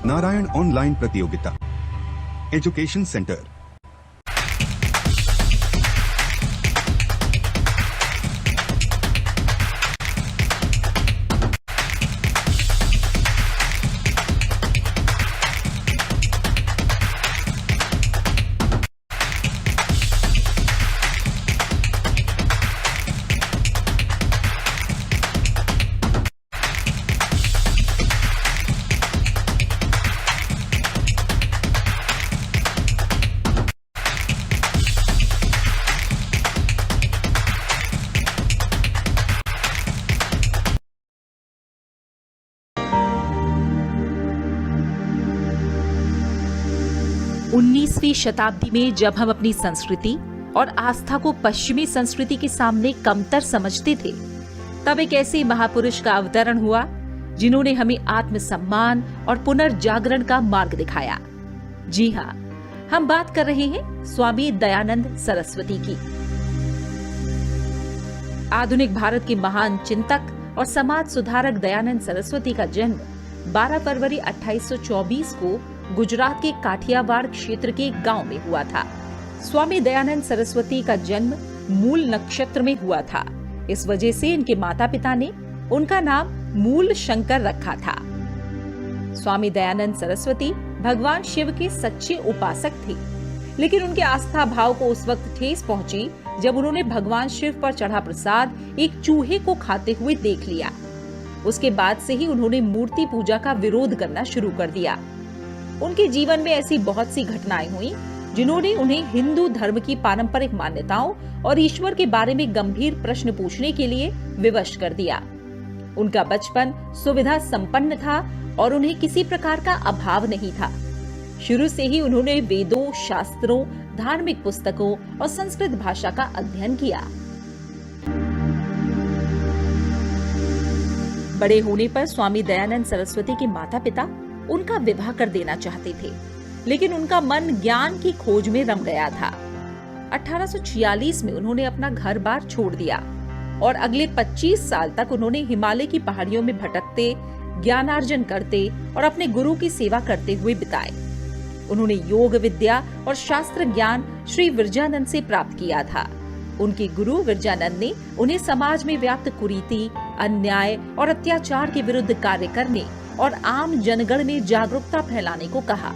Narayan online प्रतियोगिता education centre. उन्नीसवीं शताब्दी में जब हम अपनी संस्कृति और आस्था को पश्चिमी संस्कृति के सामने कमतर समझते थे, तब एक ऐसे महापुरुष का अवतरण हुआ जिन्होंने हमें आत्मसम्मान और पुनर्जागरण का मार्ग दिखाया। जी हाँ, हम बात कर रहे हैं स्वामी दयानंद सरस्वती की। आधुनिक भारत के महान चिंतक और समाज सुधारक दयानंद सरस्वती का जन्म 12 फरवरी 1824 को गुजरात के काठियावाड़ क्षेत्र के एक गांव में हुआ था। स्वामी दयानंद सरस्वती का जन्म मूल नक्षत्र में हुआ था। इस वजह से इनके माता पिता ने उनका नाम मूल शंकर रखा था। स्वामी दयानंद सरस्वती भगवान शिव के सच्चे उपासक थे, लेकिन उनके आस्था भाव को उस वक्त ठेस पहुंची जब उन्होंने भगवान शिव पर चढ़ा प्रसाद एक चूहे को खाते हुए देख लिया। उसके बाद से ही उन्होंने मूर्ति पूजा का विरोध करना शुरू कर दिया। उनके जीवन में ऐसी बहुत सी घटनाएं हुई जिन्होंने उन्हें हिंदू धर्म की पारंपरिक मान्यताओं और ईश्वर के बारे में गंभीर प्रश्न पूछने के लिए विवश कर दिया। उनका बचपन सुविधा संपन्न था और उन्हें किसी प्रकार का अभाव नहीं था। शुरू से ही उन्होंने वेदों, शास्त्रों, धार्मिक पुस्तकों और संस्कृत भाषा का अध्ययन किया। बड़े होने पर स्वामी दयानंद सरस्वती के माता पिता उनका विवाह कर देना चाहते थे, लेकिन उनका मन ज्ञान की खोज में रम गया था। 1846 में उन्होंने अपना घर बार छोड़ दिया और अगले 25 साल तक उन्होंने हिमालय की पहाड़ियों में भटकते, ज्ञानार्जन करते और अपने गुरु की सेवा करते हुए बिताए। उन्होंने योग विद्या और शास्त्र ज्ञान श्री विरजानंद से प्राप्त किया था। उनके गुरु विरजानंद ने उन्हें समाज में व्याप्त कुरीति, अन्याय और अत्याचार के विरुद्ध कार्य करने और आम जनगण में जागरूकता फैलाने को कहा।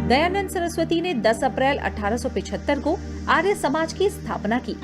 दयानंद सरस्वती ने 10 अप्रैल 1875 को आर्य समाज की स्थापना की।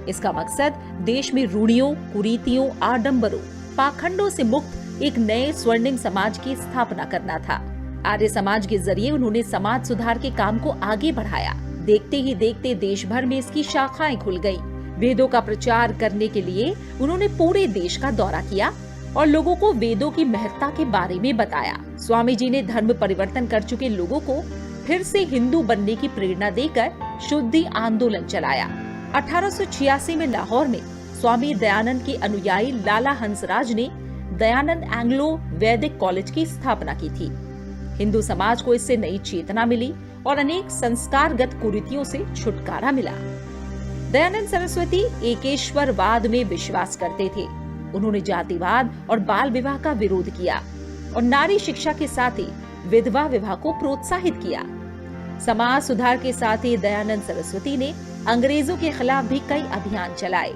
इसका मकसद देश में रूढ़ियों, कुरीतियों, आडंबरों, पाखंडों से मुक्त एक नए स्वर्णिम समाज की स्थापना करना था। आर्य समाज के जरिए उन्होंने समाज सुधार के काम को आगे बढ़ाया। देखते ही देखते देश भर में इसकी शाखाएं खुल गयी। वेदों का प्रचार करने के लिए उन्होंने पूरे देश का दौरा किया और लोगों को वेदों की महत्ता के बारे में बताया। स्वामी जी ने धर्म परिवर्तन कर चुके लोगों को फिर से हिंदू बनने की प्रेरणा देकर शुद्धि आंदोलन चलाया। 1886 में लाहौर में स्वामी दयानंद के अनुयायी लाला हंसराज ने दयानंद एंग्लो वैदिक कॉलेज की स्थापना की थी। हिंदू समाज को इससे नई चेतना मिली और अनेक संस्कारगत कुरीतियों से छुटकारा मिला। दयानंद सरस्वती एकेश्वरवाद में विश्वास करते थे। उन्होंने जातिवाद और बाल विवाह का विरोध किया और नारी शिक्षा के साथ ही विधवा विवाह को प्रोत्साहित किया। समाज सुधार के साथ ही दयानंद सरस्वती ने अंग्रेजों के खिलाफ भी कई अभियान चलाए।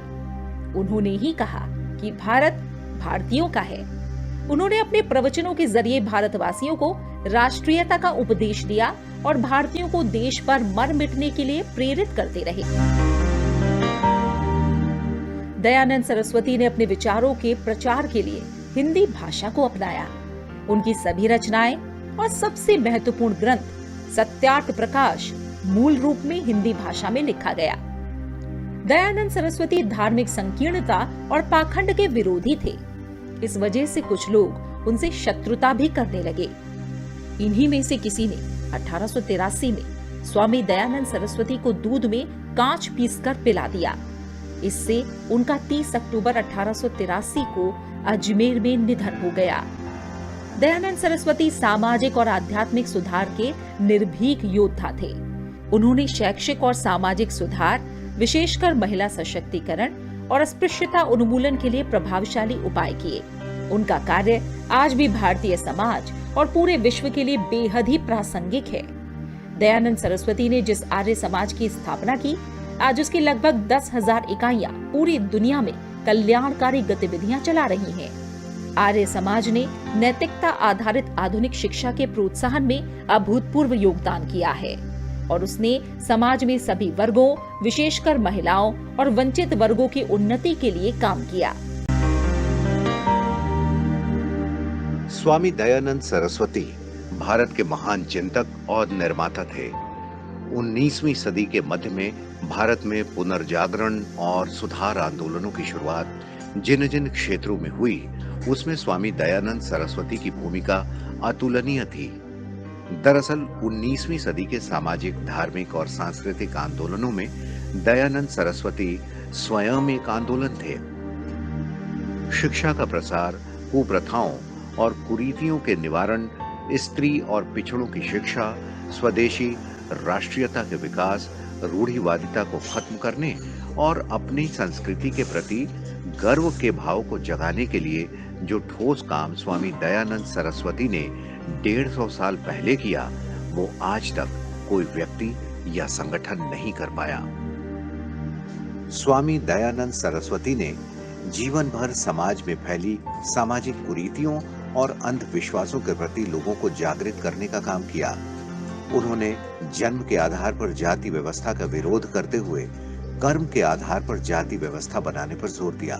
उन्होंने ही कहा कि भारत भारतीयों का है। उन्होंने अपने प्रवचनों के जरिए भारतवासियों को राष्ट्रीयता का उपदेश दिया और भारतीयों को देश पर मर मिटने के लिए प्रेरित करते रहे। दयानंद सरस्वती ने अपने विचारों के प्रचार के लिए हिंदी भाषा को अपनाया। उनकी सभी रचनाएं और सबसे महत्वपूर्ण ग्रंथ सत्यार्थ प्रकाश मूल रूप में हिंदी भाषा में लिखा गया। दयानंद सरस्वती धार्मिक संकीर्णता और पाखंड के विरोधी थे। इस वजह से कुछ लोग उनसे शत्रुता भी करने लगे। इन्हीं में से किसी ने 1883 में स्वामी दयानंद सरस्वती को दूध में कांच पीसकर पिला दिया। इससे उनका 30 अक्टूबर 1883 को अजमेर में निधन हो गया। दयानंद सरस्वती सामाजिक और आध्यात्मिक सुधार के निर्भीक योद्धा थे। उन्होंने शैक्षिक और सामाजिक सुधार, विशेषकर महिला सशक्तिकरण और अस्पृश्यता उन्मूलन के लिए प्रभावशाली उपाय किए। उनका कार्य आज भी भारतीय समाज और पूरे विश्व के लिए बेहद ही प्रासंगिक है। दयानंद सरस्वती ने जिस आर्य समाज की स्थापना की, आज उसकी लगभग 10,000 इकाइयां पूरी दुनिया में कल्याणकारी गतिविधियां चला रही हैं। आर्य समाज ने नैतिकता आधारित आधुनिक शिक्षा के प्रोत्साहन में अभूतपूर्व योगदान किया है और उसने समाज में सभी वर्गों, विशेषकर महिलाओं और वंचित वर्गों की उन्नति के लिए काम किया। स्वामी दयानंद सरस्वती भारत के महान चिंतक और निर्माता थे। 19वीं सदी के मध्य में भारत में पुनर्जागरण और सुधार आंदोलनों की शुरुआत जिन जिन क्षेत्रों में हुई, उसमें स्वामी दयानंद सरस्वती की भूमिका अतुलनीय थी। दरअसल 19वीं सदी के सामाजिक, धार्मिक और सांस्कृतिक आंदोलनों में दयानंद सरस्वती स्वयं एक आंदोलन थे। शिक्षा का प्रसार, कुप्रथाओं और कुरीतियों के निवारण, स्त्री और पिछड़ों की शिक्षा, स्वदेशी राष्ट्रीयता के विकास, रूढ़िवादिता को खत्म करने और अपनी संस्कृति के प्रति गर्व के भाव को जगाने के लिए जो ठोस काम स्वामी दयानंद सरस्वती ने 150 साल पहले किया, वो आज तक कोई व्यक्ति या संगठन नहीं कर पाया। स्वामी दयानंद सरस्वती ने जीवन भर समाज में फैली सामाजिक कुरीतियों और अंधविश्वासों के प्रति लोगों को जागृत करने का काम किया। उन्होंने जन्म के आधार पर जाति व्यवस्था का विरोध करते हुए कर्म के आधार पर जाति व्यवस्था बनाने पर जोर दिया।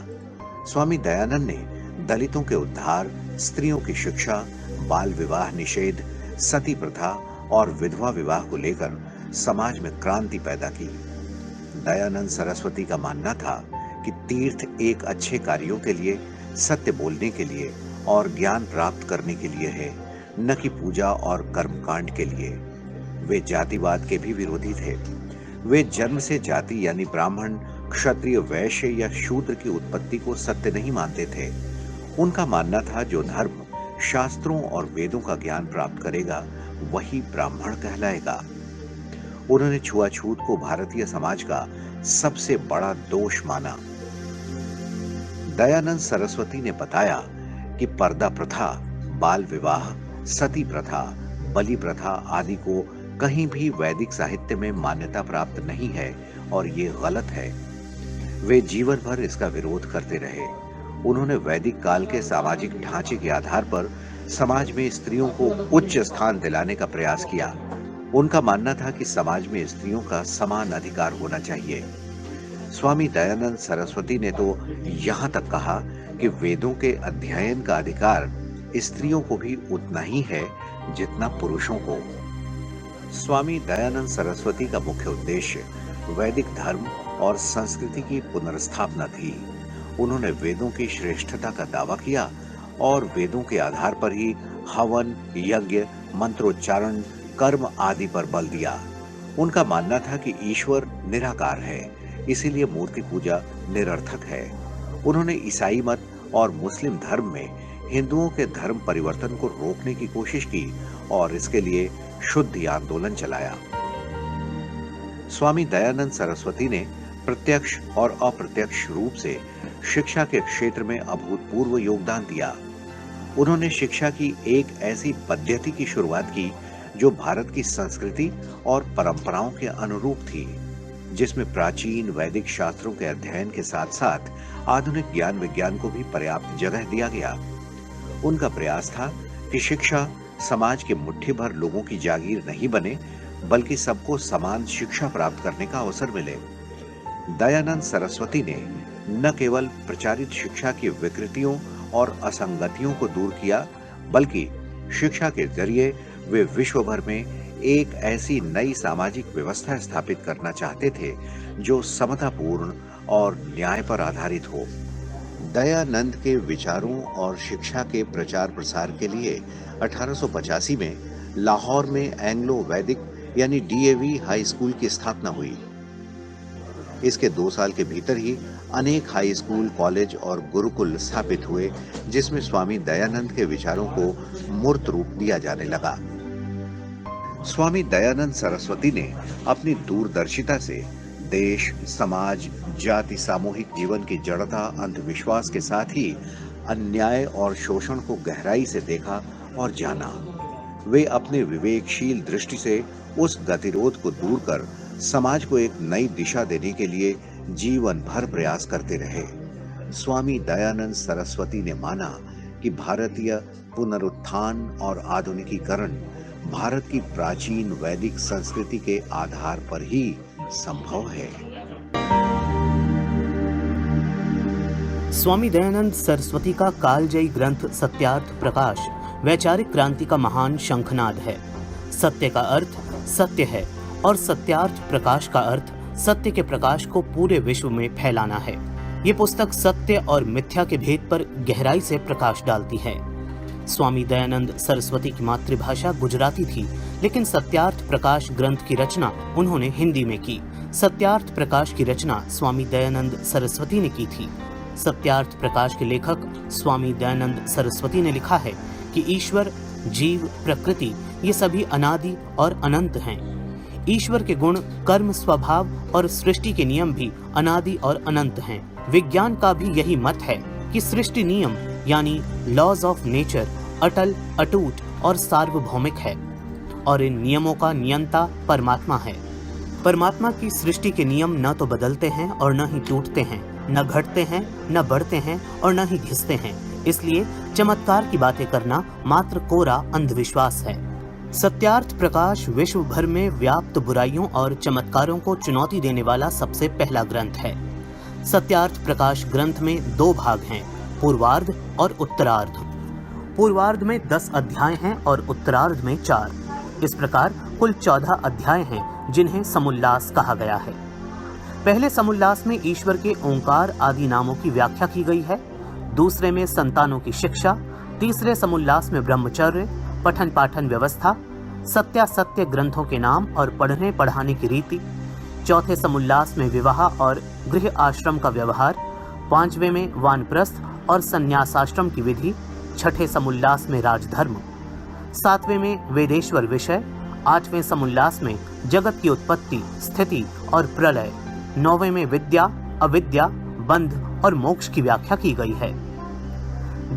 स्वामी दयानंद ने दलितों के उद्धार, स्त्रियों की शिक्षा, बाल विवाह निषेध, सती प्रथा और विधवा विवाह को लेकर समाज में क्रांति पैदा की। दयानंद सरस्वती का मानना था कि तीर्थ एक अच्छे कार्यों के लिए, सत्य बोलने के लिए और ज्ञान प्राप्त करने के लिए है, न कि पूजा और कर्मकांड के लिए। वे जातिवाद के भी विरोधी थे। वे जन्म से जाति यानी ब्राह्मण, क्षत्रिय, वैश्य या शूद्र की उत्पत्ति को सत्य नहीं मानते थे। उनका मानना था जो धर्म, शास्त्रों और वेदों का ज्ञान प्राप्त करेगा वही ब्राह्मण कहलाएगा। उन्होंने छुआछूत को भारतीय समाज का सबसे बड़ा दोष माना। दयानंद सरस्वती ने बताया कि पर्दा प्रथा, बाल विवाह, सती प्रथा, बलि प्रथा आदि को कहीं भी वैदिक साहित्य में मान्यता प्राप्त नहीं है और ये गलत है। वे जीवन भर इसका विरोध करते रहे। उन्होंने वैदिक काल के सामाजिक ढांचे के आधार पर समाज में स्त्रियों को उच्च स्थान दिलाने का प्रयास किया। उनका मानना था कि समाज में स्त्रियों का समान अधिकार होना चाहिए। स्वामी दयानंद सरस्वती ने तो यहाँ तक कहा कि वेदों के अध्ययन का अधिकार स्त्रियों को भी उतना ही है जितना पुरुषों को। स्वामी दयानंद सरस्वती का मुख्य उद्देश्य वैदिक धर्म और संस्कृति की पुनर्स्थापना थी। उन्होंने वेदों की श्रेष्ठता का दावा किया और वेदों के आधार पर ही हवन, यज्ञ, मंत्रोच्चारण, कर्म आदि पर बल दिया। उनका मानना था कि ईश्वर निराकार है, इसीलिए मूर्ति पूजा निरर्थक है। उन्होंने ईसाई मत और मुस्लिम धर्म में हिंदुओं के धर्म परिवर्तन को रोकने की कोशिश की और इसके लिए शुद्धि आंदोलन चलाया। स्वामी दयानंद सरस्वती ने प्रत्यक्ष और अप्रत्यक्ष रूप से शिक्षा के क्षेत्र में अभूतपूर्व योगदान दिया। उन्होंने शिक्षा की एक ऐसी पद्धति की शुरुआत की जो भारत की संस्कृति और परंपराओं के अनुरूप थी, जिसमें प्राचीन वैदिक शास्त्रों के अध्ययन के साथ साथ आधुनिक ज्ञान विज्ञान को भी पर्याप्त जगह दिया गया। उनका प्रयास था कि शिक्षा समाज के मुट्ठी भर लोगों की जागीर नहीं बने, बल्कि सबको समान शिक्षा प्राप्त करने का अवसर मिले। दयानंद सरस्वती ने न केवल प्रचारित शिक्षा की विकृतियों और असंगतियों को दूर किया, बल्कि शिक्षा के जरिए वे विश्व भर में एक ऐसी नई सामाजिक व्यवस्था स्थापित करना चाहते थे जो समतापूर्ण और न्याय पर आधारित हो। दयानंद के विचारों और शिक्षा के प्रचार प्रसार के लिए 1885 में लाहौर में एंग्लो वैदिक यानी डीएवी हाई स्कूल की स्थापना हुई। इसके 2 साल के भीतर ही अनेक हाई स्कूल, कॉलेज और गुरुकुल स्थापित हुए, जिसमें स्वामी दयानंद के विचारों को मूर्त रूप दिया जाने लगा। स्वामी दयानंद सरस्वती ने अपनी दूरदर्शिता से देश, समाज, जाति, सामूहिक जीवन की जड़ता, अंधविश्वास के साथ ही अन्याय और शोषण को गहराई से देखा और जाना। वे अपने विवेकशील दृष्टि से उस गतिरोध को दूर कर समाज को एक नई दिशा देने के लिए जीवन भर प्रयास करते रहे। स्वामी दयानंद सरस्वती ने माना कि भारतीय पुनरुत्थान और आधुनिकीकरण भारत की प्राचीन वैदिक संस्कृति के आधार पर ही संभव है। स्वामी दयानंद सरस्वती का कालजयी ग्रंथ सत्यार्थ प्रकाश वैचारिक क्रांति का महान शंखनाद है। सत्य का अर्थ सत्य है और सत्यार्थ प्रकाश का अर्थ सत्य के प्रकाश को पूरे विश्व में फैलाना है। ये पुस्तक सत्य और मिथ्या के भेद पर गहराई से प्रकाश डालती है। स्वामी दयानंद सरस्वती की मातृभाषा गुजराती थी, लेकिन सत्यार्थ प्रकाश ग्रंथ की रचना उन्होंने हिंदी में की। सत्यार्थ प्रकाश की रचना स्वामी दयानंद सरस्वती ने की थी। सत्यार्थ प्रकाश के लेखक स्वामी दयानंद सरस्वती ने लिखा है कि ईश्वर, जीव, प्रकृति ये सभी अनादि और अनंत हैं। ईश्वर के गुण, कर्म, स्वभाव और सृष्टि के नियम भी अनादि और अनंत हैं। विज्ञान का भी यही मत है कि सृष्टि नियम यानी लॉज ऑफ नेचर अटल, अटूट और सार्वभौमिक है और इन नियमों का नियंता परमात्मा है। परमात्मा की सृष्टि के नियम न तो बदलते हैं और न ही टूटते हैं, न घटते हैं, न बढ़ते हैं और न ही घिसते हैं। इसलिए चमत्कार की बातें करना मात्र कोरा अंधविश्वास है। सत्यार्थ प्रकाश विश्व भर में व्याप्त बुराइयों और चमत्कारों को चुनौती देने वाला सबसे पहला ग्रंथ है। सत्यार्थ प्रकाश ग्रंथ में 2 भाग हैं, पूर्वार्ध और उत्तरार्ध। पूर्वार्ध में 10 अध्याय हैं और उत्तरार्ध में 4। इस प्रकार कुल 14 अध्याय हैं जिन्हें समुल्लास कहा गया है। पहले समुल्लास में ईश्वर के ओंकार आदि नामों की व्याख्या की गई है। दूसरे में संतानों की शिक्षा। तीसरे समुल्लास में ब्रह्मचर्य, पठन पाठन व्यवस्था, सत्यासत्य ग्रंथों के नाम और पढ़ने पढ़ाने की रीति। चौथे समुल्लास में विवाह और गृह आश्रम का व्यवहार। 5वें में वानप्रस्थ और संन्यासाश्रम की विधि। 6ठे समुल्लास में राजधर्म। 7वें में वेदेश्वर विषय। 8वें समुल्लास में जगत की उत्पत्ति, स्थिति और प्रलय। 9वें में विद्या, अविद्या, बंध और मोक्ष की व्याख्या की गई है।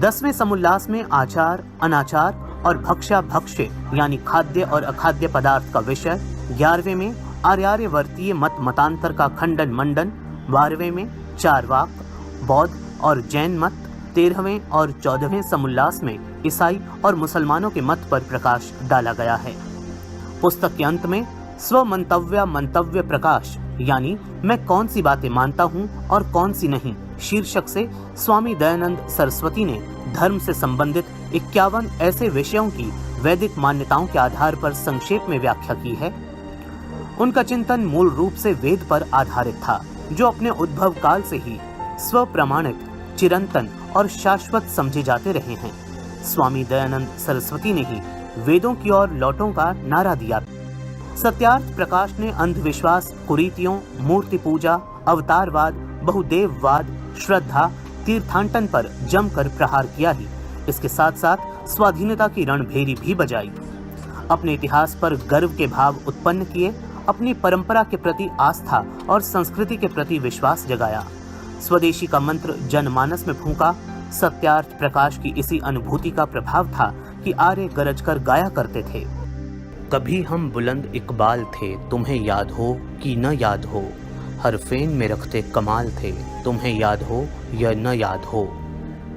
10वें समुल्लास में आचार, अनाचार और भक्षा भक्ष्य यानी खाद्य और अखाद्य पदार्थ का विषय। 11वें में आर्यावर्तीय मत मतांतर का खंडन मंडन। 12वें में चारवाक, बौद्ध और जैन मत। 13वें और 14वें समुल्लास में ईसाई और मुसलमानों के मत पर प्रकाश डाला गया है। पुस्तक के अंत में स्व मंतव्य प्रकाश यानी मैं कौन सी बातें मानता हूँ और कौन सी नहीं शीर्षक से स्वामी दयानंद सरस्वती ने धर्म से संबंधित 51 ऐसे विषयों की वैदिक मान्यताओं के आधार पर संक्षेप में व्याख्या की है। उनका चिंतन मूल रूप से वेद पर आधारित था, जो अपने उद्भव काल से ही स्वप्रमाणिक, चिरंतन और शाश्वत समझे जाते रहे हैं। स्वामी दयानंद सरस्वती ने ही वेदों की ओर लौटों का नारा दिया। सत्यार्थ प्रकाश ने अंधविश्वास, कुरीतियों, मूर्ति पूजा, अवतारवाद, बहुदेववाद, श्रद्धा, तीर्थाटन पर जमकर प्रहार किया ही इसके साथ साथ स्वाधीनता की रणभेरी भी बजाई। अपने इतिहास पर गर्व के भाव उत्पन्न किए, अपनी परंपरा के प्रति आस्था और संस्कृति के प्रति विश्वास जगाया। स्वदेशी का मंत्र जनमानस में फूंका। सत्यार्थ प्रकाश की इसी अनुभूति का प्रभाव था कि आर्य गरज कर गाया करते थे, कभी हम बुलंद इकबाल थे, तुम्हें याद हो कि न याद हो, हर फेन में रखते कमाल थे, तुम्हें याद हो या न याद हो।